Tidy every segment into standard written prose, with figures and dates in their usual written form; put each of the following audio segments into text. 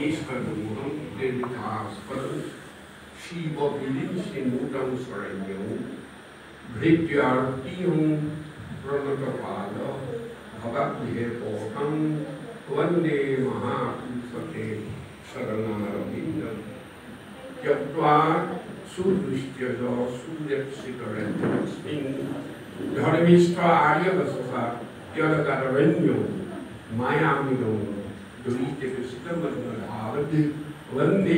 Ishkadumuham Dedikaspadam Shiva Vidin Sinutam Saranyam Bhrityartiham Pranatapada Bhagavadhe Poham Vande Mahapusate Saranarabindam Yaktva Sudvishtyada Suryapsikarantasmin Dharmishta Aryavasasa Yadakaravanyam Mayamidam Durite Kristamanaravati Vande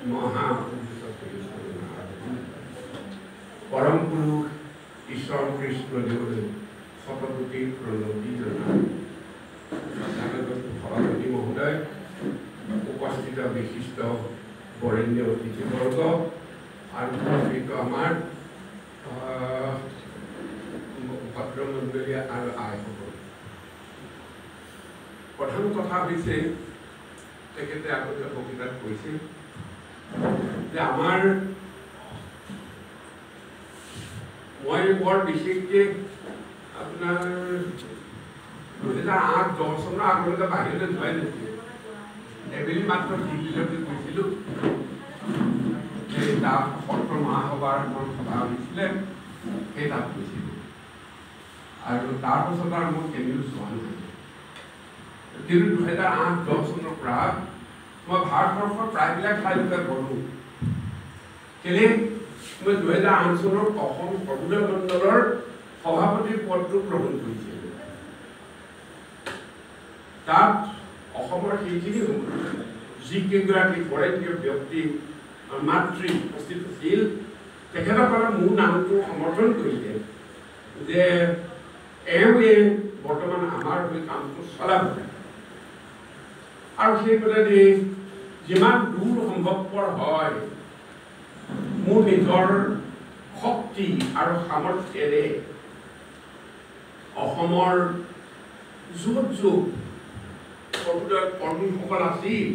Mahapusate Saranarabindam Param Guru Ishwar Krishna Dev Sapapati Pranabidana Bhagavati Mahoday Upasthita Bishishta Borendya Otiti Borgo and Amar Patramandaliya and I. Pratham Katha hoise tekete agote bokitat koise je amar moi bor bishekje apnar 2008-10 চনৰ আগলৈকে বাহিৰলৈ যোৱাই নাছিল এবেলি মাত্ৰ দিল্লীলৈ গৈছিলো এই তাত সত্ৰ মহাসভাৰ সভা হৈছিলে সেই তাত গৈছিলো আৰু তাৰপাছত আৰু মই কেনিও যোৱা নাই কিন্তু 2008-10 চনৰ পৰা মই ভাৰতবৰ্ষৰ প্ৰায়বিলাক ঠাইলৈকে গলো কেলে মই 2008 চনৰ অসম সৰ্বোদয় মণ্ডলৰ সভাপতিৰ পদটো গ্ৰহণ কৰিছিলো তাত অসমৰ সেইখিনি যিকেইগৰাকী বৰেণ্য ব্যক্তি মাতৃ উপস্থিত আছিল তেখেতসকলে মোৰ নামটো সমৰ্থন কৰিলে যে এওঁৱে বৰ্তমান আমাৰ হৈ কামটো চলাব আৰু সেইকাৰণে যিমান দূৰ সম্ভৱপৰ হয় মোৰ নিজৰ শক্তি আৰু সামৰ্থ্যৰে অসমৰ য'ত য'ত কৰ্মীসকল আছিল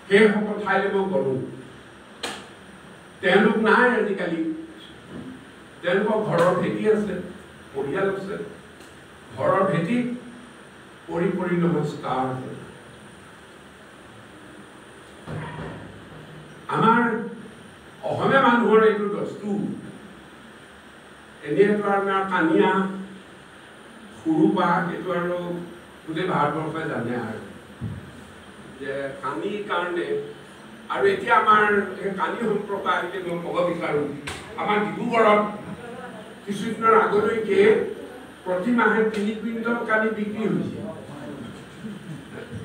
সেই সকল ঠাইলৈ মই গলো তেওঁলোক নাই আজিকালি তেওঁলোকৰ ঘৰৰ ভেটি আছে পৰিয়াল আছে ঘৰৰ ভেটি পৰি নমস্কাৰ আমাৰ অসমীয়া মানুহৰ এইটো বস্তু এনেইতো আমাৰ কানিয়া সৰুপা এইটো আৰু গোটেই ভাৰতবৰ্ষই জানে আৰু যে কানিৰ কাৰণে আৰু এতিয়া আমাৰ এই কানি সম্প্ৰদায়কে মই ক'ব বিচাৰোঁ আমাৰ ডিব্ৰুগড়ত কিছুদিনৰ আগলৈকে প্ৰতি মাহে 3 কুইণ্টল কানি বিক্ৰী হৈছে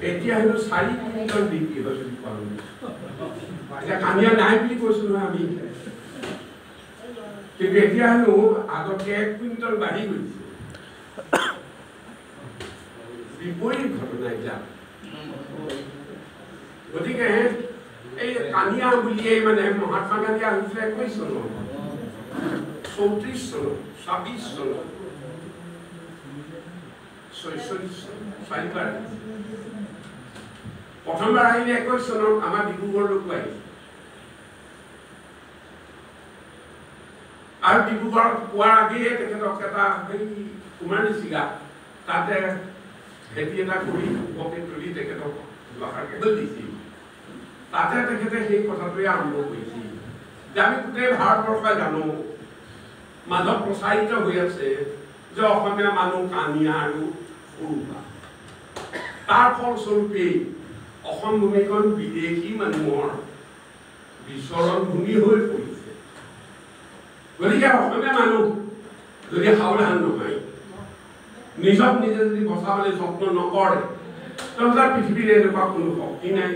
এতিয়া হেনো 4 কুইণ্টল বিক্ৰী হৈছে এতিয়া কানিয়া নাই বুলি কৈছোঁ নহয় আমি কিন্তু এতিয়া হেনো আগতকৈ 1 কুইণ্টল বাঢ়ি গৈছে বিপৰীত ঘটনা এটা গতিকে এই কানিয়া বুলিয়ে মানে মহাত্মা গান্ধী আহিছিলে 21 চনত 34 চনত 26 চনত 46 চাৰিবাৰ প্ৰথমবাৰ আহিলে 21 চনত আমাৰ ডিব্ৰুগড়লৈকো আহিছে আৰু ডিব্ৰুগড়ত পোৱাৰ আগেয়ে তেখেতক এটা সেই কুমাৰী চিগা তাতে খেতি এটা কৰি উপকৃত তুলি তেখেতক কেৱল দিছিল তাতে তেখেতে সেই কথাটোৱে আৰম্ভ কৰিছিল যে আমি গোটেই ভাৰতবৰ্ষই জানো মাজত প্ৰচাৰিত হৈ আছে যে অসমীয়া মানুহ কানিয়া আৰু সৰুপা তাৰ ফলস্বৰূপে অসম ভূমিখন বিদেশী মানুহৰ বিচৰণ ভূমি হৈ পৰিছে গতিকে অসমীয়া মানুহ যদি সাৱধান নহয় নিজক নিজে যদি বচাবলৈ যত্ন নকৰে তেন্তে পৃথিৱীৰ এনেকুৱা কোনো শক্তি নাই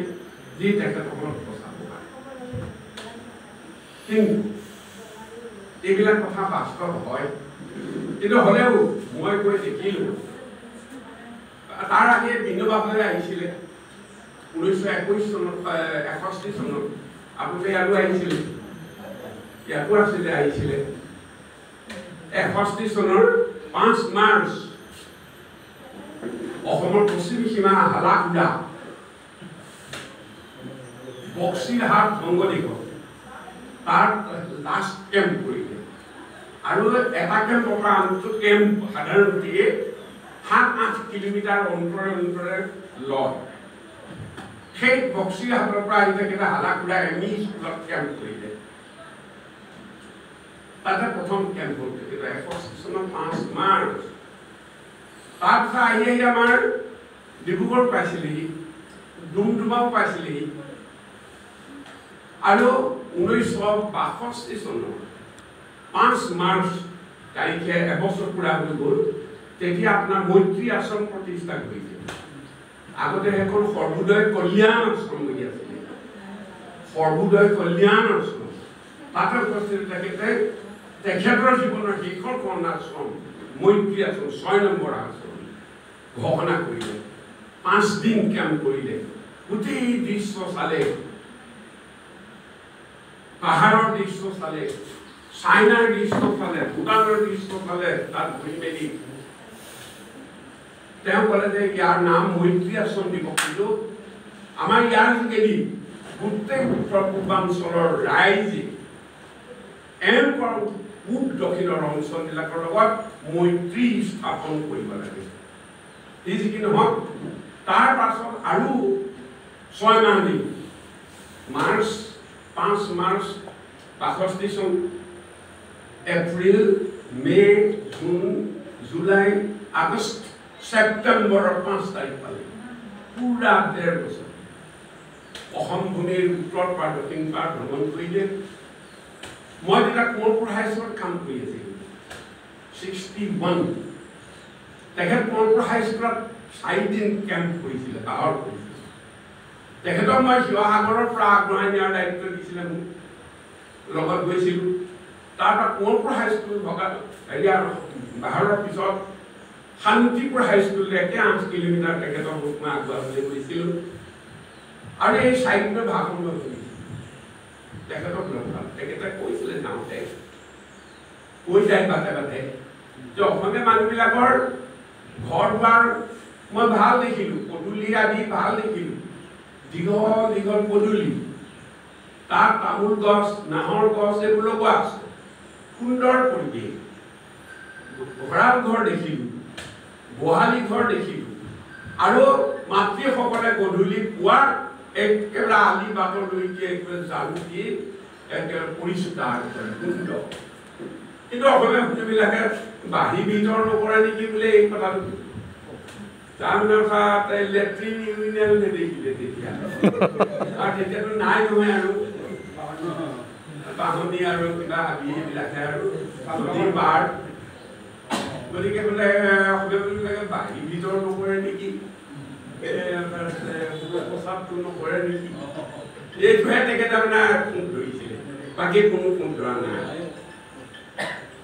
যি তেখেতসকলক বচাব পাৰে কিন্তু এইবিলাক কথা বাস্তৱ হয় কিন্তু হ'লেও মই গৈ দেখিলোঁ তাৰ আগে বিনোবাবলৈ আহিছিলে 1921 চনত 61 চনত আপুনি ইয়াতো আহিছিলে ইয়াতো আহিছিলে 61 চনৰ 5 মাৰ্চ অসমৰ পশ্চিম সীমা হালাকুদা বক্সিৰহাট সংগঠিত তাৰ লাষ্ট কেম্প কৰিলে আৰু এটা কেম্পৰ পৰা আনটো কেম্প সাধাৰণতে 7-8 কিলোমিটাৰ অন্তৰে লয় সেই বক্সিহাটৰ পৰা আহি তেখেতে হালাকুৰা এমি স্কুলত কেম্প কৰিলে তাতে প্ৰথম কেম্প হ'ল তেখেতে 61 চনৰ 5 মাৰ্চ তাৰপিছত আহি আমাৰ ডিব্ৰুগড় পাইছিলেহি ডুমডুমাও পাইছিলেহি আৰু 1962 চনৰ 5 মাৰ্চ তাৰিখে এবছৰ পুৰা হৈ গ'ল তেতিয়া আপোনাৰ মৈত্ৰী আশ্ৰম প্ৰতিষ্ঠা কৰিছিল আগতে এখন সৰ্বোদয় কল্যাণ আশ্ৰম হৈ আছিল সৰ্বোদয় কল্যাণ আশ্ৰম তাতে উপস্থিত তেখেতে তেখেতৰ জীৱনৰ শেষৰখন আশ্ৰম মৈত্ৰী আশ্ৰম 6 নম্বৰ আশ্ৰম ঘোষণা কৰিলে 5 দিন কেম্প কৰিলে গোটেই দৃশ্য চালে পাহাৰৰ দৃশ্য চালে চাইনাৰ দৃশ্য চালে ভূটানৰ দৃশ্য চালে তাত ঘূৰি মেলি তেওঁ ক'লে যে ইয়াৰ নাম মৈত্ৰী আশ্ৰম দিব কিন্তু আমাৰ ইয়াৰ যোগেদি গোটেই উত্তৰ পূৰ্বাঞ্চলৰ ৰাইজে এনেকুৱা পূব দক্ষিণৰ অঞ্চলবিলাকৰ লগত মৈত্ৰী স্থাপন কৰিব লাগে এই যি কি নহওক তাৰ পাছত আৰু 6 মাহ দিন মাৰ্চ 5 মাৰ্চ 65 চন April May June July August সেপ্টেম্বৰৰ 5 তাৰিখ পালে পুৰা 1.5 বছৰ অসম ভূমিৰ উত্তৰ পাৰ দক্ষিণ পাৰ ভ্ৰমণ কৰিলে মই তেতিয়া কোঁৱৰপুৰ হাইস্কুলত কাম কৰি আছিলোঁ 61 তেখেত কোঁৱৰপুৰ হাইস্কুলত 4 দিন কেম্প কৰিছিলে বাহৰ কৰিছিলে তেখেতক মই শিৱসাগৰৰ পৰা আগবঢ়াই নিয়াৰ দায়িত্ব দিছিলে মোক লগত গৈছিলোঁ তাৰপৰা কোঁৱৰপুৰ হাইস্কুল ভগা বাহৰৰ পিছত শান্তিপুৰ হাইস্কুললৈ 8 কিলোমিটাৰ তেখেতৰ মোক মই আগবঢ়াবলৈ গৈছিলোঁ আৰু এই সাহিত্য ভাষণ মই শুনিছিলোঁ তেখেতক লগ পালোঁ তেখেতে কৈছিলে যাওঁতে কৈ যায় বাটে বাটে যে অসমীয়া মানুহবিলাকৰ ঘৰ দুৱাৰ মই ভাল দেখিলোঁ পদূলি আদি ভাল দেখিলোঁ দীঘল দীঘল পদূলি তাত তামোল গছ নাহৰ গছ এইবোৰ লগোৱা আছে সুন্দৰ পৰিৱেশ ভঁৰাল ঘৰ দেখিলোঁ গোহালি ঘৰ দেখিলোঁ আৰু মাতৃসকলে গধূলি পুৱা একেবাৰে আলি বাটলৈকে জালু দি একেবাৰে পৰিষ্কাৰ কৰে সুন্দৰ কিন্তু অসমীয়া মানুহবিলাকে বাঢ়ি ভিতৰ নকৰে নেকি বোলে এই কথাটো তাৰমানে লেট্ৰিন ইউৰিনেল নেদেখিলে তেতিয়া আৰু তেতিয়াতো নাই নহয় আৰু বাহনী আৰু কিবা হাবি এইবিলাকে আৰু বাৰ গতিকে বোলে অসমীয়া মানুহবিলাকে বাঢ়ি ভিতৰ নকৰে নেকি প্ৰস্ৰাৱটো নকৰে নেকি এইটোহে তেখেতে মানে ফোন ধৰিছিলে বাকী কোনো ফোন ধৰা নাই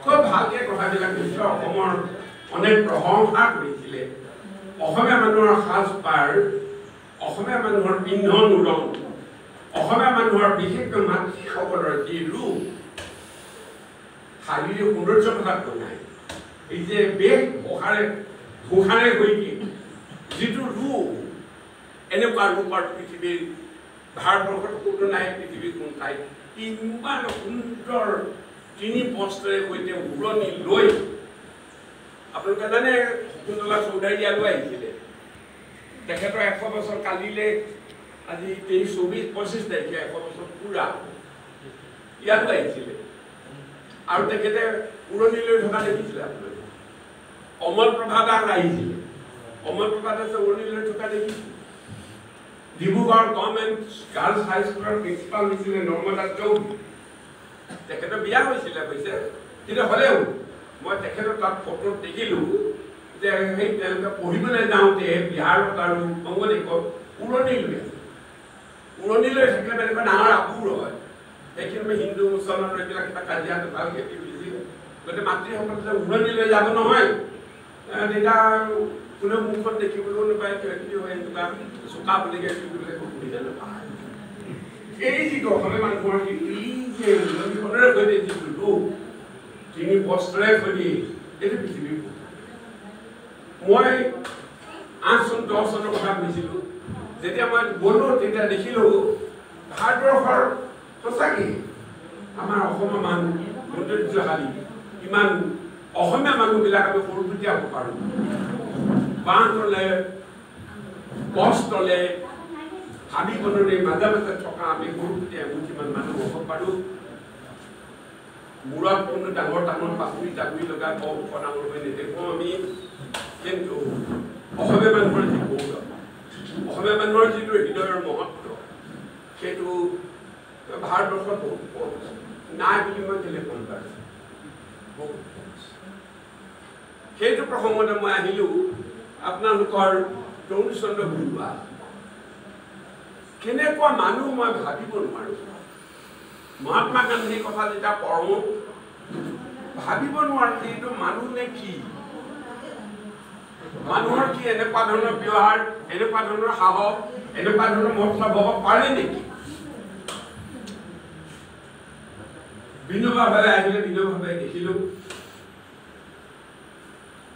খুব ভালকে কথাবিলাক কৈছে অসমৰ অনেক প্ৰশংসা কৰিছিলে অসমীয়া মানুহৰ সাজপাৰ অসমীয়া মানুহৰ পিন্ধন উৰণ অসমীয়া মানুহৰ বিশেষকৈ মাতৃসকলৰ যি ৰূপ শাৰীৰিক সৌন্দৰ্য কথা কোৱা নাই এই যে বেশ ঘোষাৰে গৈকি যিটো ৰূপ এনেকুৱা ৰূপৰ পৃথিৱীৰ ভাৰতবৰ্ষত কোনো নাই পৃথিৱীৰ কোনো ঠাইত ইমান সুন্দৰ 3 বস্ত্ৰৰে সৈতে উৰণি লৈ আপোনালোকে জানে শকুন্তলা চৌধাৰী ইয়ালৈ আহিছিলে তেখেতৰ 100 বছৰ কালিলে আজি 23 24 25 তাৰিখে 100 বছৰ পুৰা ইয়ালৈ আহিছিলে আৰু তেখেতে উৰণি লৈ থকা দেখিছিলে আপোনালোকে অমল প্ৰভা দাস আহিছিলে অমল প্ৰভা দাসে উৰণি লৈ থকা দেখিছিলে ডিব্ৰুগড় গভৰ্ণমেণ্ট গাৰ্লছ হাইস্কুলৰ প্ৰিন্সিপাল হৈছিলে নৰ্মদা চৌধুৰী তেখেতৰ বিয়া হৈছিলে কৈছে কিন্তু হ'লেও মই তেখেতৰ তাত ফটোত দেখিলোঁ যে সেই তেওঁলোকে পঢ়িবলৈ যাওঁতে বিহাৰত আৰু বংগদেশত উৰণি লৈ আছে উৰণি লৈ থাকিলে তেনেকুৱা ডাঙৰ আবুৰ হয় সেইখিনি হিন্দু মুছলমান এইবিলাক কিবা কাজিয়াটো ভাল খেতি হৈছিল গতিকে মাতৃসকলে যে উৰণি লৈ যাব নহয় তেতিয়া কোনেও মুখত দেখিবলৈও নাপায় কিবা হয় এনেকুৱা চোকা বুলিকে সুবিধা নাপায় এই যিটো অসমীয়া মানুহৰ উৰণিখনেৰে সৈতে যিটো ৰূপ 3 বস্ত্ৰৰে সৈতে এইটো পৃথিৱীৰ মই 8 চন 10 চনৰ কথা কৈছিলোঁ যেতিয়া মই গ'লো তেতিয়া দেখিলোঁ ভাৰতবৰ্ষৰ সঁচাকৈ আমাৰ অসমৰ মানুহ সৌন্দৰ্যশালী ইমান অসমীয়া মানুহবিলাক আমি সৰুভূতীয়া হ'ব পাৰোঁ বাঁহ তলে গছ তলে হাবি বননি মাজে মাজে থকা আমি সৰুতে এমুঠিমান মানুহ হ'ব পাৰোঁ মূৰত কোনো ডাঙৰ ডাঙৰ পাচলি চাকৰি লগা কম ডাঙৰ হৈ নেদেখোঁ আমি কিন্তু অসমীয়া মানুহৰ যি গৌৰৱ অসমীয়া মানুহৰ যিটো হৃদয়ৰ মহত্ব সেইটো ভাৰতবৰ্ষত বহুত কম নাই বুলি মই কেলে ক'ম বাৰু সেইটো প্ৰসংগতে মই আহিলোঁ আপোনালোকৰ তৰুণ চন্দ্ৰ বৰুৱা কেনেকুৱা মানুহ মই ভাবিব নোৱাৰোঁ মহাত্মা গান্ধীৰ কথা যেতিয়া পঢ়োঁ ভাবিব নোৱাৰোঁ যে এইটো মানুহ নে কি মানুহৰ কি এনেকুৱা ধৰণৰ ব্যৱহাৰ এনেকুৱা ধৰণৰ সাহস এনেকুৱা ধৰণৰ মতলব হ'ব পাৰে নেকি বিনোবাভাৱে আহিলে বিনোবাভাৱে দেখিলোঁ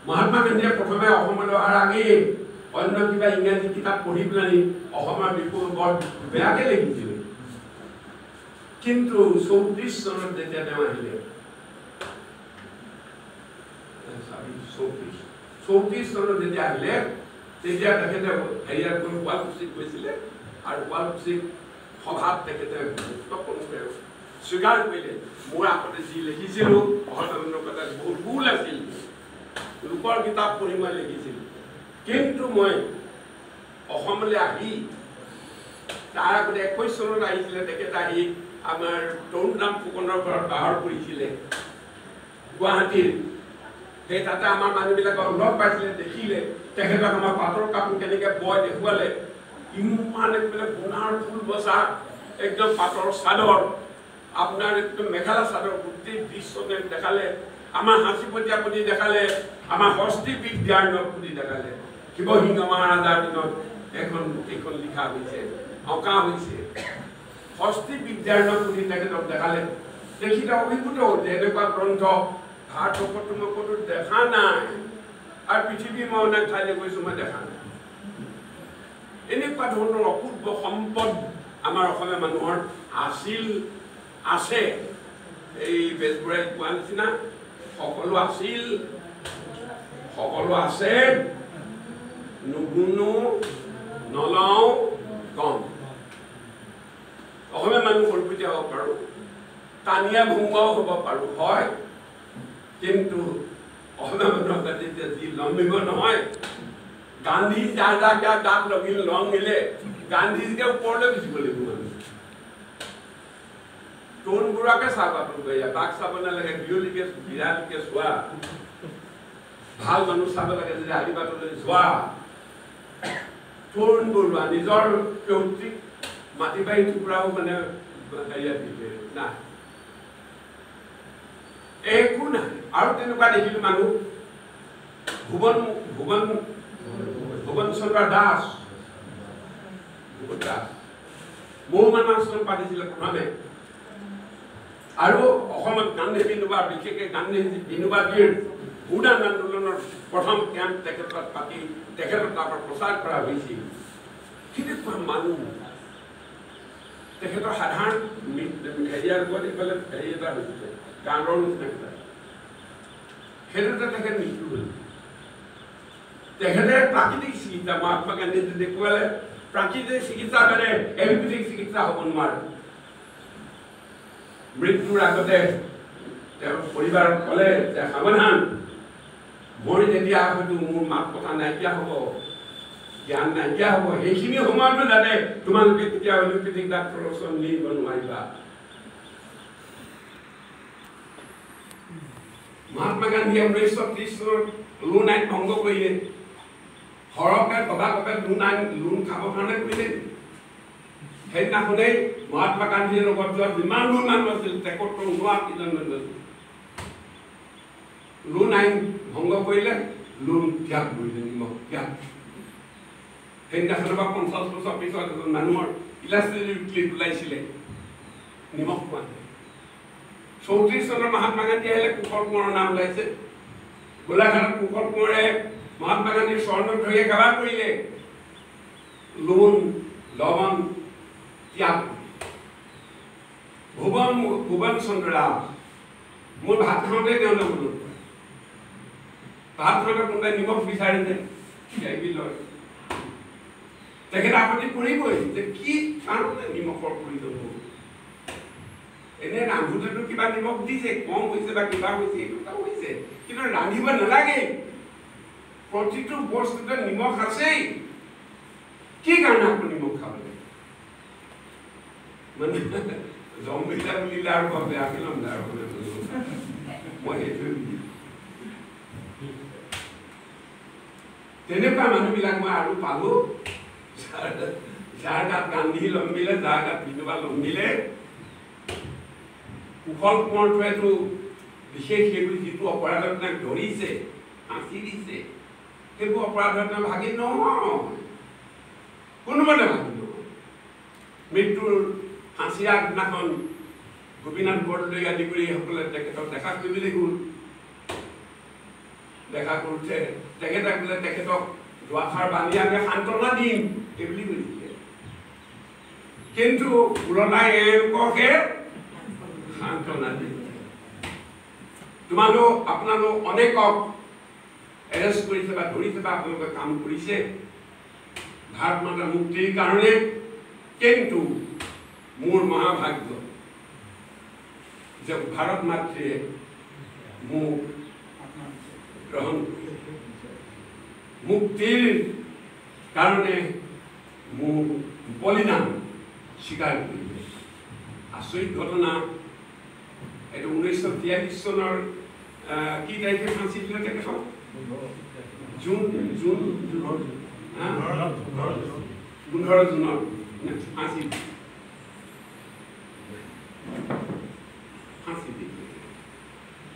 মহাত্মা গান্ধীয়ে প্ৰথমে অসমলৈ অহাৰ আগেয়ে অন্য কিবা ইংৰাজী কিতাপ পঢ়ি পেলাই অসমৰ বিষয়ে বৰ বেয়াকে লিখিছিল কিন্তু 34 চনত যেতিয়া তেওঁ আহিলে 34 চনত যেতিয়া আহিলে তেতিয়া তেখেতে হেৰিয়াৰ কোনো শুৱালকুছিত গৈছিলে আৰু শুৱালকুছিত সভাত তেখেতে গুৰুত্বপূৰ্ণভাৱে স্বীকাৰ কৰিলে মোৰ আগতে যি লিখিছিলোঁ অসমীয়া কথা বহুত ভুল আছিল লোকৰ কিতাপ পঢ়ি মই লিখিছিলোঁ কিন্তু মই অসমলৈ আহি তাৰ আগতে 21 চনত আহিছিলে তেখেতে আহি আমাৰ তৰুণৰাম ফুকনৰ ঘৰত বাহৰ কৰিছিলে গুৱাহাটীৰ সেই তাতে আমাৰ মানুহবিলাকক লগ পাইছিলে দেখিলে তেখেতক আমাৰ পাটৰ কাপোৰ কেনেকৈ বয় দেখুৱালে ইমান একদম গুণাৰ ফুল বচা একদম পাটৰ চাদৰ আপোনাৰ একদম মেখেলা চাদৰ গোটেই দৃশ্যতে দেখালে আমাৰ হাঁচিপতীয়া পুতি দেখালে আমাৰ হস্তি বিদ্যাৰ পুতি দেখালে শিৱসিংহ মহাৰাজাৰ দিনত এইখন লিখা হৈছে অঁকা হৈছে হস্তি বিদ্যাৰ পুতি তেখেতক দেখালে দেখি অভিভূত হ'ল যে এনেকুৱা গ্ৰন্থ ভাৰতবৰ্ষত মই ক'তো দেখা নাই আৰু পৃথিৱীৰ মই অনেক ঠাইলৈ গৈছোঁ মই দেখা নাই এনেকুৱা ধৰণৰ অপূৰ্ব সম্পদ আমাৰ অসমীয়া মানুহৰ আছিল আছে এই বেজবৰুৱাই কোৱা নিচিনা সকলো আছিল সকলো আছে নুগুনো নলওঁ কম অসমীয়া মানুহ সৰুপতীয়া হ'ব পাৰোঁ টানিয়া ভুঙাও হ'ব পাৰোঁ হয় কিন্তু অসমীয়া মানুহৰ যেতিয়া যি লম্বিব নহয় গান্ধী যাৰ যাৰ গাত লগিল লং মিলে গান্ধীজিকে ওপৰলৈ গুচিব লাগিব মানুহ তৰুণ বৰুৱাকে চাব আপোনালোকে তাক চাব নালাগে বিয়লিকে বিৰালিকে চোৱা ভাল মানুহ চাব লাগে যদি আদিবাটলৈ যোৱা তৰুণ বৰুৱা নিজৰ পৈতৃক মাটি বাৰী টুকুৰাও মানে হেৰিয়াত দিলে নাই একো নাই আৰু তেনেকুৱা দেখিলোঁ মানুহ ভুৱন চন্দ্ৰ দাস মৌমান আশ্ৰম পাতিছিলে প্ৰথমে আৰু অসমত গান্ধী বিনোবা বিশেষকৈ গান্ধী বিনোবাজীৰ ভূদান আন্দোলনৰ প্ৰথম কেম্প তেখেতত পাতি তেখেতক তাৰপৰা প্ৰচাৰ কৰা হৈছিল কেনেকুৱা মানুহ তেখেতৰ সাধাৰণ হেৰিয়াৰ ওপৰত এইফালে হেৰি এটা হৈছিলে গাঁৱৰ নিচিনা সেইটোতে তেখেত মৃত্যু হ'ল তেখেতে প্ৰাকৃতিক চিকিৎসা মহাত্মা গান্ধীয়ে দেখুৱালে প্ৰাকৃতিক চিকিৎসা মানে এলোপেথিক চিকিৎসা হ'ব নোৱাৰে মৃত্যুৰ আগতে তেওঁৰ পৰিবাৰক ক'লে যে সাৱধান মই যেতিয়া হয়তো মোৰ মাত কথা নাইকিয়া হ'ব জ্ঞান নাইকিয়া হ'ব সেইখিনি সময়তো যাতে তোমালোকে তেতিয়া এলোপেথিক ডাক্তৰৰ ওচৰত নিব নোৱাৰিবা মহাত্মা গান্ধীয়ে 1930 চনত লোন আইন ভংগ কৰিলে সৰহকৈ টকা লোন খাবৰ কাৰণে কৰিলে সেইদিনাখনেই মহাত্মা গান্ধীৰ লগত যোৱা যিমানবোৰ মানুহ আছিল তেখেতৰ 79জন মানুহ আছিল লোন আইন ভংগ কৰিলে লোন ত্যাগ কৰিলে নিমখ ত্যাগ সেইদিনাখনৰ পৰা 50 বছৰ পিছত এজন মানুহৰ ইলাষ্ট্ৰেটিভ ক্লিপ ওলাইছিলে নিমখ খোৱা 34 চনৰ মহাত্মা গান্ধী আহিলে কুশল কোঁৱৰৰ নাম ওলাইছে গোলাঘাটত কুশল কোঁৱৰে মহাত্মা গান্ধীৰ চৰণত ধৰি সেৱা কৰিলে লোন লৱণ ত্যাগ ভুৱন চন্দ্ৰ দাস মোৰ ভাত খাওঁতে তেওঁলোকে মনত পৰে ভাত খাওঁতে কোনোবাই নিমখ বিচাৰিলে লয় তেখেতে আপত্তি কৰিবই যে কি কাৰণে নিমখৰ প্ৰয়োজন হ'ব এনে ৰান্ধোতেতো কিবা নিমখ দিছে কম হৈছে বা কিবা হৈছে এইটো হৈছে কিন্তু ৰান্ধিব নালাগে প্ৰতিটো বস্তুতে নিমখ আছেই কি কাৰণে আপুনি নিমখ খাব লাগে মানে জম্বিলা বুলিলে আৰু বৰ বেয়া পেলাম তাৰ মই সেইটোৱে তেনেকুৱা মানুহবিলাক মই আৰু পালো যাৰ গাত গান্ধী লম্বিলে যাৰ গাত বিনোবা লম্বিলে কুশল কোঁৱৰটোৱেতো বিশেষ সেইবোৰ যিটো অপৰাধত তেওঁক ধৰিছে ফাঁচি দিছে সেইবোৰ অপৰাধত তেওঁ ভাগি নহয় কোনোমতে ভাগি নহয় মৃত্যুৰ ফাঁচিৰ আগদিনাখন গোপীনাথ বৰদলৈ আদি কৰি সকলে তেখেতক দেখা কৰিবলৈ গ'ল দেখা কৰোঁতে তেখেতে বোলে তেখেতক দুআষাৰ বান্ধি আমি সান্তনা দিম এইবুলি কৈছিলে কিন্তু পুৰণাই এওঁলোককে সান্তনা দিম তোমালোক আপোনালোক অনেকক এৰেষ্ট কৰিছে বা ধৰিছে বা আপোনালোকে কাম কৰিছে ভাৰত মাতাৰ মুক্তিৰ কাৰণে কিন্তু মোৰ মহাভাগ্য যে ভাৰত মাতৃয়ে মোক গ্ৰহণ কৰিছে মুক্তিৰ কাৰণে মোক বলিদান স্বীকাৰ কৰিছে আচৰিত ঘটনা এইটো 1943 চনৰ কি তাৰিখে ফাঁচি দিলে তেখেতক জুন 15 জুনত ফাঁচি দিলে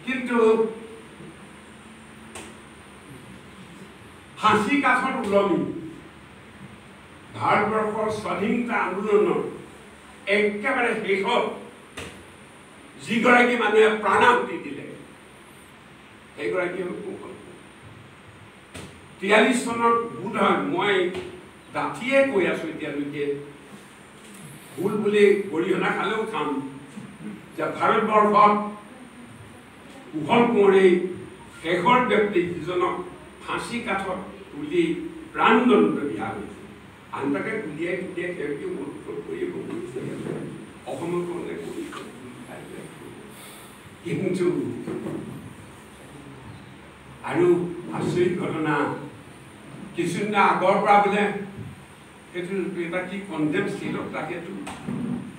কিন্তু ফাঁচি কাঠত ওলমি ভাৰতবৰ্ষৰ স্বাধীনতা আন্দোলনৰ একেবাৰে শেষত যিগৰাকী মানুহে প্ৰাণাহুতি দিলে সেইগৰাকী হ'ল কুশল 43 চনত বোধ হয় মই ডাঠিয়ে কৈ আছো এতিয়ালৈকে ভুল বুলি গৰিহণা খালেও খাম যে ভাৰতবৰ্ষত কুশল কোঁৱৰেই শেষৰ ব্যক্তি যিজনক ফাঁচি কাঠত তুলি প্ৰাণদণ্ড দিয়া হৈছে আনটাকে গুলিয়াই গুলিয়াই তেওঁলোকে মূৰ্খ কৰি গৈছে অসমৰ কাৰণে কিন্তু আৰু আচৰিত ঘটনা কিছুদিন আগৰ পৰা বোলে সেইটো এটা কি কণ্ডেম ষ্টিলত তাকেতো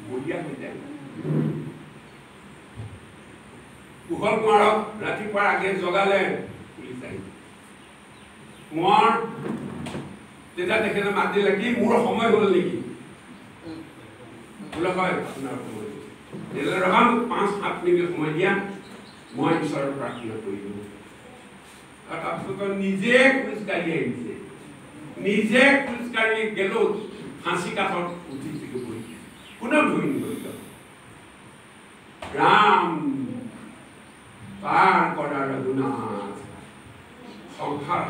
বলিয়া হৈ যায় কুশল কোঁৱৰক ৰাতিপুৱাৰ আগে জগালে পুলিচ আহি কোঁৱৰ তেতিয়া তেখেতে মাত দিলে কি মোৰ সময় হ'ল নেকি বোলে হয় আপোনাৰ সময় তেতিয়াহ'লে ৰবা মোক 5-7 মিনিট সময় দিয়া মই ঈশ্বৰৰ প্ৰাৰ্থনা কৰিব আৰু তাৰপিছত নিজে খোজকাঢ়ি আহিছে নিজে খোজকাঢ়ি গেলো ফাঁচি কাঠত উঠিছে কোনেও ধৰি নগ'ল ৰাম পাৰ কৰা ৰঘুনাথ সংসাৰ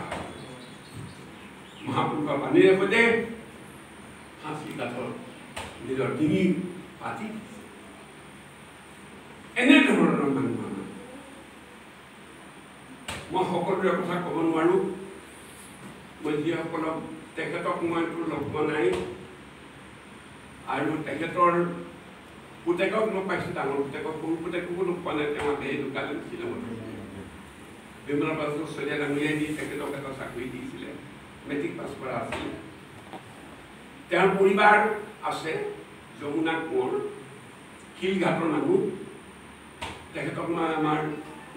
মহাপুৰুষৰ পানীৰে সৈতে ফাঁচি কাঠত নিজৰ ডিঙি পাতি এনেধৰণৰ মানুহ আমাৰ মই সকলোৰে কথা ক'ব নোৱাৰো মই যিসকলক তেখেতক মইতো লগ পোৱা নাই আৰু তেখেতৰ পুতেকক লগ পাইছোঁ ডাঙৰ পুতেকক সৰু পুতেককো লগ পোৱা নাই তেওঁ এই দোকানত শ্বিলঙত বিমলা পাছৰ চলীয়া ডাঙৰীয়াই দি তেখেতক এটা চাকৰি দিছিলে মেট্ৰিক পাছ কৰা আছিল তেওঁৰ পৰিবাৰ আছে যমুনা কোঁৱৰ শিলঘাটৰ মানুহ তেখেতক মই আমাৰ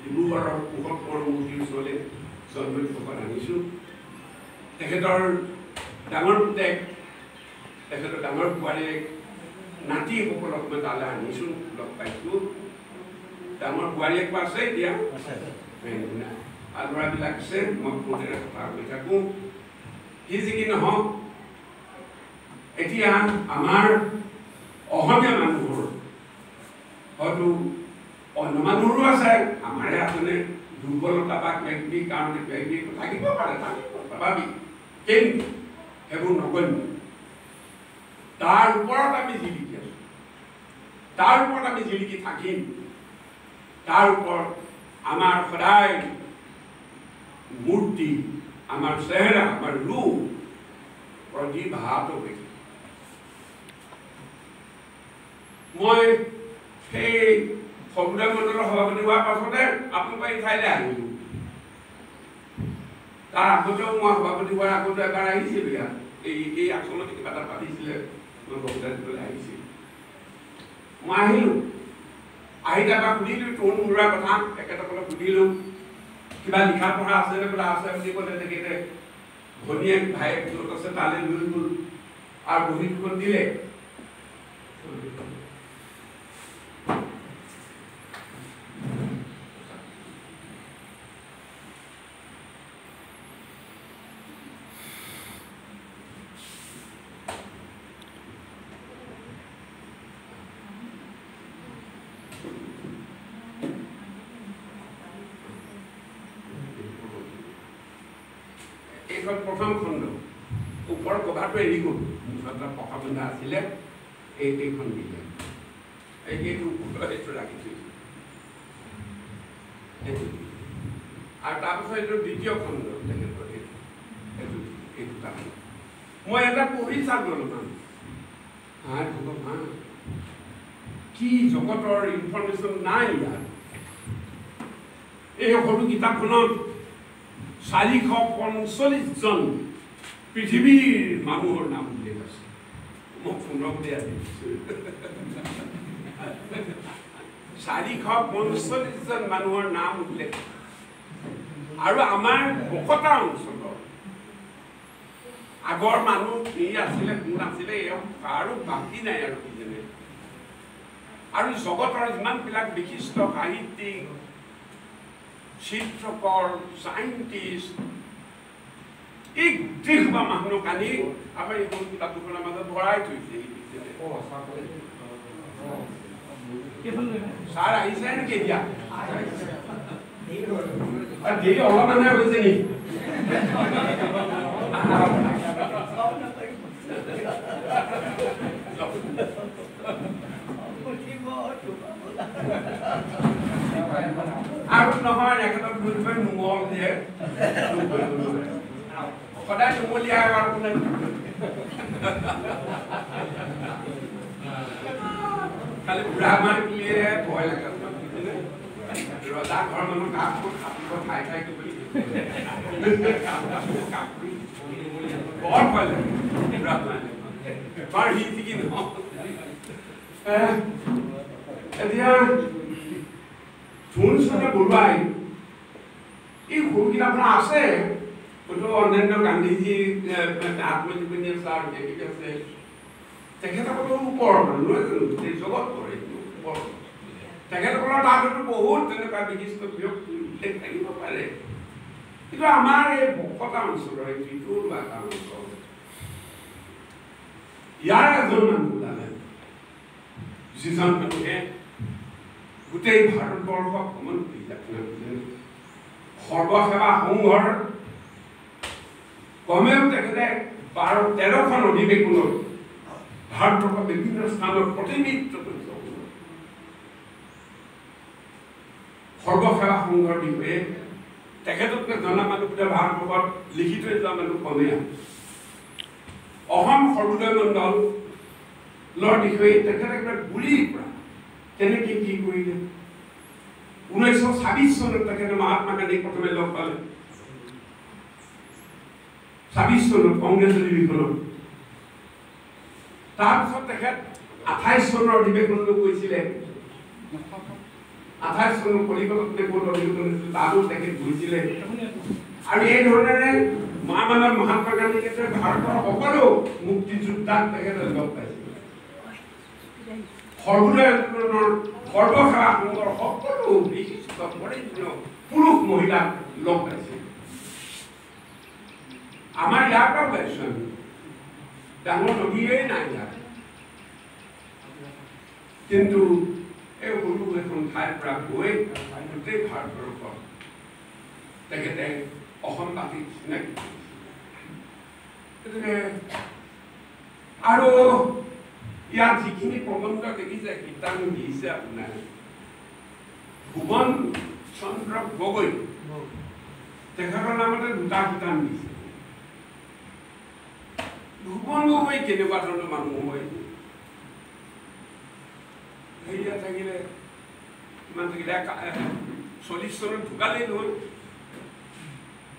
ডিব্ৰুগড়ৰ কুশল কোঁৱৰ মূৰ্তিৰ ওচৰলৈ জন্মদিবসত আনিছোঁ তেখেতৰ ডাঙৰ পুতেক তেখেতৰ ডাঙৰ বোৱাৰীয়েক নাতিসকলক মই তালৈ আনিছোঁ লগ পাইছোঁ ডাঙৰ বোৱাৰীয়েকো আছে এতিয়া ল'ৰাবিলাক আছে মই ফোনেৰে কথা কৈ থাকোঁ কি যি কি নহওক এতিয়া আমাৰ অসমীয়া মানুহৰ হয়তো অন্য মানুহৰো আছে আমাৰে আছেনে দুৰ্বলতা বা কিবাকিবি কাৰণে কিবাকিবি থাকিব পাৰে স্বাভাৱিক কিন্তু সেইবোৰ নগণ্য তাৰ ওপৰত আমি জিলিকি আছোঁ তাৰ ওপৰত আমি জিলিকি থাকিম তাৰ ওপৰত আমাৰ সদায় মূৰ্তি আমাৰ চেহেৰা আমাৰ ৰূপ প্ৰদীপ হাতকে মই সেই সৰ্বদয় মণ্ডলৰ সভাপতি হোৱাৰ পাছতে আপোনালোকৰ এই ঠাইলৈ আহিলোঁ তাৰ আগতেও মই সভাপতি হোৱাৰ আগতে এবাৰ আহিছিলোঁ ইয়াত এই আচলতে কিবা এটা পাতিছিলে মই বক্তৃতা আহিছিল মই আহিলোঁ আহি তাৰপৰা সুধিলোঁ তোৰ মোৰা কথা তেখেতসকলক সুধিলোঁ কিবা লিখা পঢ়া আছে নে বোলে আছে বুলি ক'লে তেখেতে ভনীয়েক ভাইয়েক য'ত আছে তালৈ লৈ গ'ল আৰু বহী দুখন দিলে প্ৰথম খণ্ড ওপৰ কভাৰটো এৰি গ'ল পকা বন্ধা আছিলে এইখন দিলে এইটো ৰাখি থৈছোঁ আৰু তাৰপিছত এইটো দ্বিতীয় খণ্ড তেখেতৰ এইটো তাৰমানে মই এটা পঢ়ি চালোঁ অলপমান ভগৱান কি জগতৰ ইনফৰ্মেশ্যন নাই ইয়াত এই সৰু কিতাপখনত 445 জন পৃথিৱীৰ মানুহৰ নাম উল্লেখ আছে মোক ফোনত দিয়া 445 জন মানুহৰ নাম উল্লেখ আৰু আমাৰ বকতা অঞ্চলৰ আগৰ মানুহ কি আছিলে কোন আছিলে আৰু বাকী নাই আৰু কিজনে আৰু জগতৰ যিমানবিলাক বিশিষ্ট সাহিত্যিক চিত্ৰকৰ সাইণ্টিষ্ট এই গোটেইসোপা মানুহক আনি আমাৰ এই কিতাপ দুখনৰ মাজত ভৰাই থৈছে ছাৰ আহিছে নেকি এতিয়া দেৰি অলপমানহে হৈছে নেকি আৰু নহয় একেবাৰে বুলিবই নোমল দিয়ে সদায় নোমলীয়া আৰু কোনে খালি বুঢ়া মাৰ বুলিয়ে ভয় লাগে ৰজা ঘৰৰ মানুহ কাপোৰ কাপোৰ খাই খাই বুলি বৰ ভয় লাগে বুঢ়া মানে বৰ হিচি কি নহয় এতিয়া ধুনচন্দ্ৰ বৰুৱাই এই সৰু কিতাপখন আছে হয়তো অন্যান্য গান্ধীজী আত্মজীৱনী আছে আৰু আছে তেখেতসকলৰ ওপৰ মানুহ গোটেই জগতৰ ওপৰ তেখেতসকলৰ তাত হয়তো বহুত তেনেকুৱা বিশিষ্ট ব্যক্তি উল্লেখ থাকিব পাৰে কিন্তু আমাৰ এই বকতা অঞ্চলৰ এই ভিতৰুৱা এটা অঞ্চল ইয়াৰ এজন মানুহ ওলালে যিজন মানুহে গোটেই ভাৰতবৰ্ষক ভ্ৰমণ কৰিছে সৰ্বসেৱা সংঘৰ কমেও তেখেতে 12-13খন অধিৱেশনত ভাৰতবৰ্ষৰ বিভিন্ন স্থানত প্ৰতিনিধিত্ব কৰিছে সৰ্বসেৱা সংঘৰ বিষয়ে তেখেততকৈ জনা মানুহ গোটেই ভাৰতবৰ্ষত লিখি থৈ যোৱা মানুহ কমেই অসম সৰ্বোদয় মণ্ডলৰ বিষয়ে তেখেতে একেবাৰে গুৰিৰ পৰা কেনেকৈ কি কৰিলে 1926 চনত তেখেতে মহাত্মা গান্ধীক প্ৰথমে লগ পালে 26 চনত কংগ্ৰেছ অধিৱেশনত তাৰপিছত তেখেত 28 চনৰ অধিৱেশনলৈ গৈছিলে 28 চনৰ কলিকতাত তেখেত অধিৱেশন হৈছিল তাতো তেখেত গৈছিলে আৰু এই ধৰণেৰে মহামানৱ মহাত্মা গান্ধীকে ভাৰতৰ সকলো মুক্তিযোদ্ধাক তেখেতে লগ পাইছিল সৰ্বোদয় আন্দোলনৰ সৰ্বসেৱা সংঘৰ সকলো বিশিষ্ট বৰেণ্য পুৰুষ মহিলাক লগ পাইছিল আমাৰ ইয়াৰ পৰা পাইছোঁ আমি ডাঙৰ নদীয়েই নাই ইয়াত কিন্তু এই সৰু এখন ঠাইৰ পৰা গৈ গোটেই ভাৰতবৰ্ষত তেখেতে অসমবাসীক চিনাকি গতিকে আৰু ইয়াত যিখিনি প্ৰবন্ধ দেখিছে কিতাপ দিছে আপোনাৰ ভুৱন চন্দ্ৰ গগৈ তেখেতৰ নামতে দুটা কিতাপ দিছে ভুৱন গগৈ কেনেকুৱা ধৰণৰ মানুহ হয় হেৰিয়া থাকিলে কিমান থাকিলে 40 চনত ঢুকালেই নহয়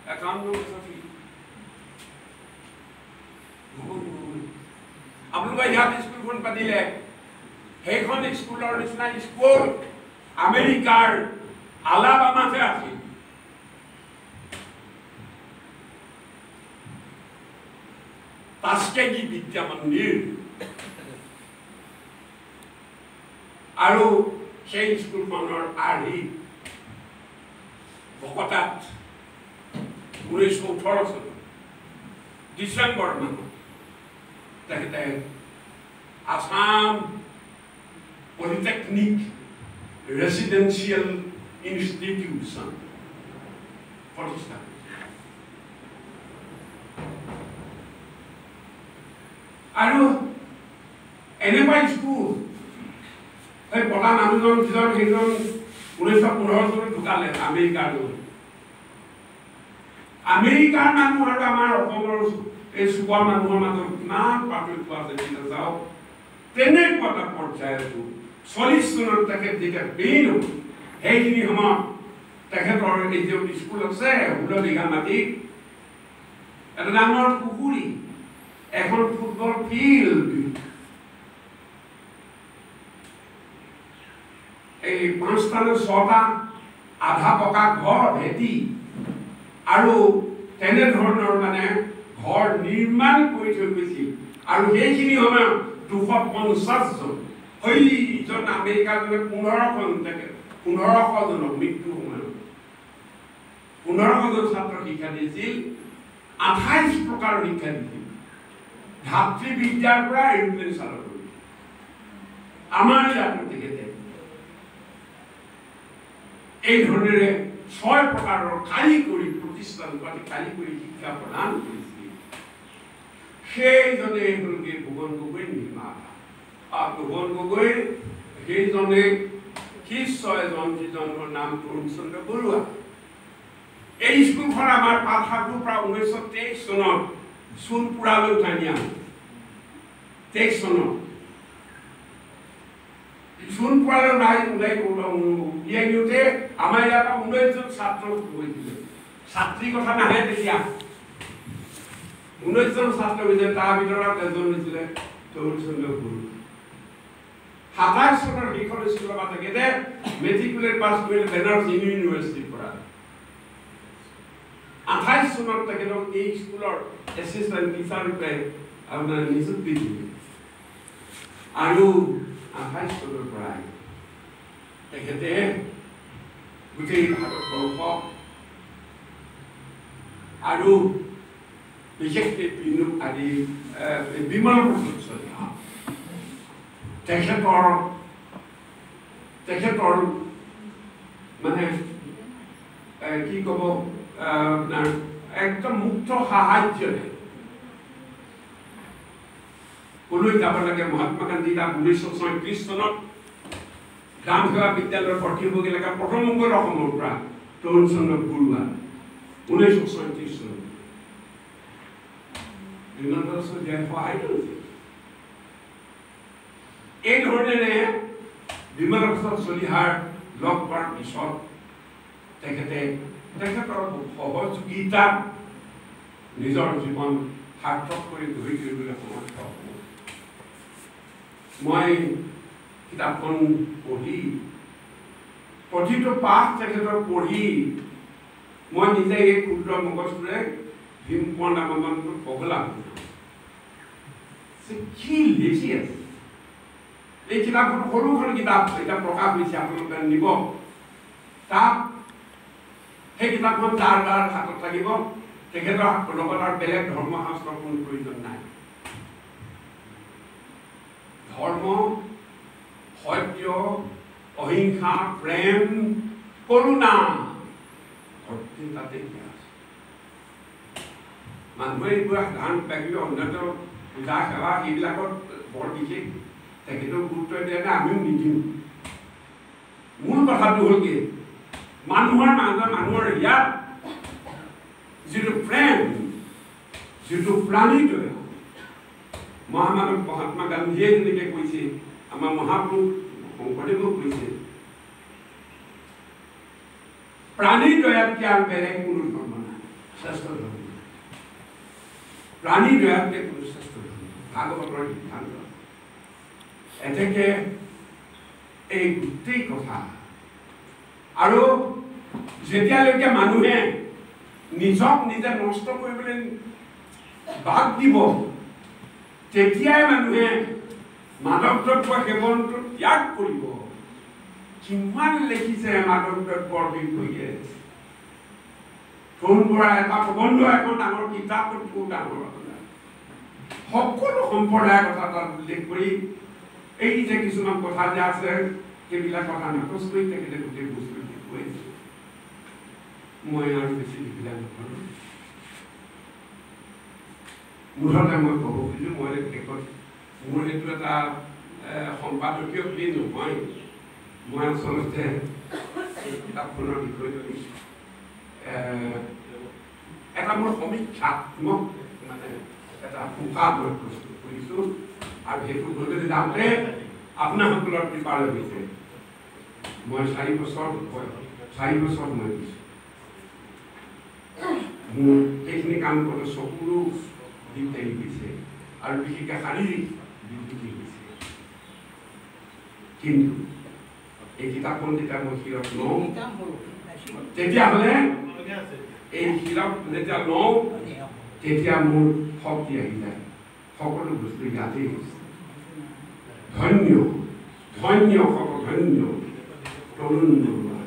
51 বছৰ আপোনালোকে ইয়াত স্কুলখন পাতিলে সেইখন স্কুলৰ নিচিনা স্কুল আমেৰিকাৰ আলাবামাতে আছিল তাস্কেগী বিদ্যা মন্দিৰ আৰু সেই স্কুলখনৰ আৰ্হি বকতাত 1918 চনত ডিচেম্বৰ মাহত তেখেতে আসাম পলিটেকনিক ৰেচিডেন্সিয়েল ইনষ্টিটিউচন প্ৰতিষ্ঠা আৰু এনেকুৱা স্কুল এই পতা মানুহজন যিজন সেইজন 1915 চনত ঢুকালে আমেৰিকাৰ মানুহ আৰু আমাৰ অসমৰ এই চুকৰ মানুহৰ মাজত কিমান পাৰ্থক্য আছে যাওক তেনেকুৱা এটা পৰ্যায়তো 40 চনত তেখেত যেতিয়া বেইন হ'ল সেইখিনি সময়ত তেখেতৰ এই যে স্কুল আছে 16 বিঘা মাটি এটা ডাঙৰ পুখুৰী এখন ফুটবল ফিল্ড এই 5টা নে 6টা আধা পকা ঘৰ ভেটি আৰু তেনে ধৰণৰ মানে ঘৰ নিৰ্মাণ কৰি থৈ গৈছিল আৰু সেইখিনি সময়ত 250 জন হইজন আমেৰিকাজনে 1500 জনক মৃত্যু সময়ত 1500 জন ছাত্ৰ শিক্ষা দিছিল 28 প্ৰকাৰৰ শিক্ষা দিছিল ধাত্ৰী বিদ্যাৰ পৰা এৰোপ্লেন চালক আমাৰ ইয়াত তেখেতে এই ধৰণেৰে 6 প্ৰকাৰৰ কাৰিকৰী প্ৰতিষ্ঠান কাৰিকৰী শিক্ষা প্ৰদান কৰিছিল সেইজনে হলগে ভুৱন গগৈ নিৰ্মাতা ভুৱন গগৈ সেইজনে শিষ্যজন যিজনৰ নাম তৰুণ চন্দ্ৰ বৰুৱা এই স্কুলখন আমাৰ পাঠশালাটোৰ পৰা 1923 চনত সোণপুৰালৈ উঠাই নিয়া 23 চনত সোণপুৰালৈ উলিয়াই নিওঁতে আমাৰ ইয়াৰ পৰা 19 জন ছাত্ৰ হৈছিলে ছাত্ৰী কথা নাহে তেতিয়া 19 জন ছাত্ৰ হৈছিলে তাৰ ভিতৰত এজন হৈছিলে তৰুণ চন্দ্ৰ বৰুৱা 27 চনৰ সেইখন স্কুলৰ পৰা তেখেতে মেট্ৰিকুলেট পাছ কৰিলে বেনাৰস ইউনিভাৰ্চিটিৰ পৰা 28 চনত তেখেতক এই স্কুলৰ এছিষ্টেণ্ট টিচাৰ ৰূপে আপোনাৰ নিযুক্তি দিলে আৰু 28 চনৰ পৰা তেখেতে গোটেই ভাৰতবৰ্ষ আৰু বিশেষকৈ আদি বিমল প্ৰসাদ শইকীয়া তেখেতৰ মানে কি ক'ব আপনার একদম মুক্ত সাহায্যে কলৈ যাব লাগে মহাত্মা গান্ধী 1937 চনত গ্রাম সেৱা বিদ্যালয়ৰ ভৰ্তি হৈ গেলে প্ৰথম অংকৰ অসমৰ পৰা তৰুণ চন্দ্ৰ বৰুৱা 1937 চনত এই ধৰণেৰে বিমল প্ৰসাদ চলিহাৰ লগ পোৱাৰ পিছত তেখেতৰ সহযোগিতা নিজৰ জীৱন সাৰ্থক কৰি গঢ়ি তুলিবলৈ সমৰ্থ হ'ব মই কিতাপখন পঢ়ি প্ৰতিটো পাঠ তেখেতৰ পঢ়ি মই নিজে এই ক্ষুদ্ৰ মগজটোৰে ভীমপন ৰামমন্ত্ৰ পগলা কি লিখি আছে এই কিতাপখন সৰুখন কিতাপ এটা প্ৰকাশ হৈছে আপোনালোকে নিব তাত সেই কিতাপখন যাৰ হাতত লাগিব তেখেতৰ লগত আৰু বেলেগ ধৰ্মশাস্ত্ৰৰ কোনো প্ৰয়োজন নাই ধৰ্ম সত্য অহিংসা প্ৰেম কৰুণা তাতে মানুহে এইবোৰ সাধাৰণ কিবা অন্যত পূজা সেৱা সেইবিলাকত বৰ বিশেষ তেখেতৰ গুৰুত্ব দিয়া নাই আমিও নিদিওঁ মূল কথাটো হ'ল কি মানুহৰ ইয়াত যিটো প্ৰেম যিটো প্ৰাণীটোৱে মহামানৱ মহাত্মা গান্ধীয়ে যেনেকৈ কৈছে, আমাৰ মহাপুৰুষ শংকৰদেৱেও কৈছে, প্ৰাণীৰ দয়াতকৈ আৰু বেলেগ কোনো ধৰ্ম নাই, শ্ৰেষ্ঠ ধৰ্ম নাই। প্ৰাণীৰ দয়াতকৈ কোনো শ্ৰেষ্ঠ ধৰ্ম ভাগৱতৰ সিদ্ধান্ত। এতেকে এই গোটেই কথা আৰু যেতিয়ালৈকে মানুহে নিজক নিজে নষ্ট কৰিবলৈ বাদ দিব, তেতিয়াই মানুহে মাদক দ্ৰব্য সেৱনটো ত্যাগ কৰিব। কিমান লিখিছে মাদক দ্ৰব্যৰ বিষয়ে। তৰুণ বৰাই এটা প্ৰবন্ধ এখন ডাঙৰ কিতাপটো ডাঙৰ সকলো সম্প্ৰদায়ৰ কথা তাত উল্লেখ কৰি এই যে কিছুমান কথা যে আছে সেইবিলাক কথা নাকচ কৰি তেখেতে গোটেই বস্তু কৈছে। মই আৰু বেছি লিখিলা নকৰোঁ। মুঠতে মই ক'ব খুজিছোঁ, মই শেষত মোৰ এইটো এটা সম্পাদকীয় বুলি নহয়, মই আচলতে কিতাপখনৰ বিষয়টো এটা মোৰ সমীক্ষাত্মক মানে এটা পোকা মই প্ৰস্তুত কৰিছোঁ। আৰু সেইটো কৰিবলৈ যাওঁতে আপোনাসকলৰ কৃপাৰ হৈছে। মই 4 বছৰ মই দিছোঁ। মোৰ সেইখিনি কাম কৰোঁ চকুৰো দিওঁতে লিখিছে আৰু বিশেষকৈ শাৰীৰিক বিকৃতি হৈছে। কিন্তু এই কিতাপখন যেতিয়া মই শিৰত লওঁ, তেতিয়াহ'লে এই শিৰত যেতিয়া লওঁ তেতিয়া মোৰ শক্তি আহি যায়। সকলো বস্তু ইয়াতেই হৈছে। ধন্য ধন্য সৰ্বধন্য তৰুণ বৰুৱা,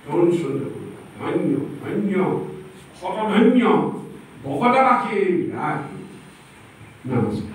তৰুণ চন্দ্ৰ বৰুৱা, ধন্য ধন্য সৰ্বধন্য ভকতবাসী ৰায়। নমস্কাৰ।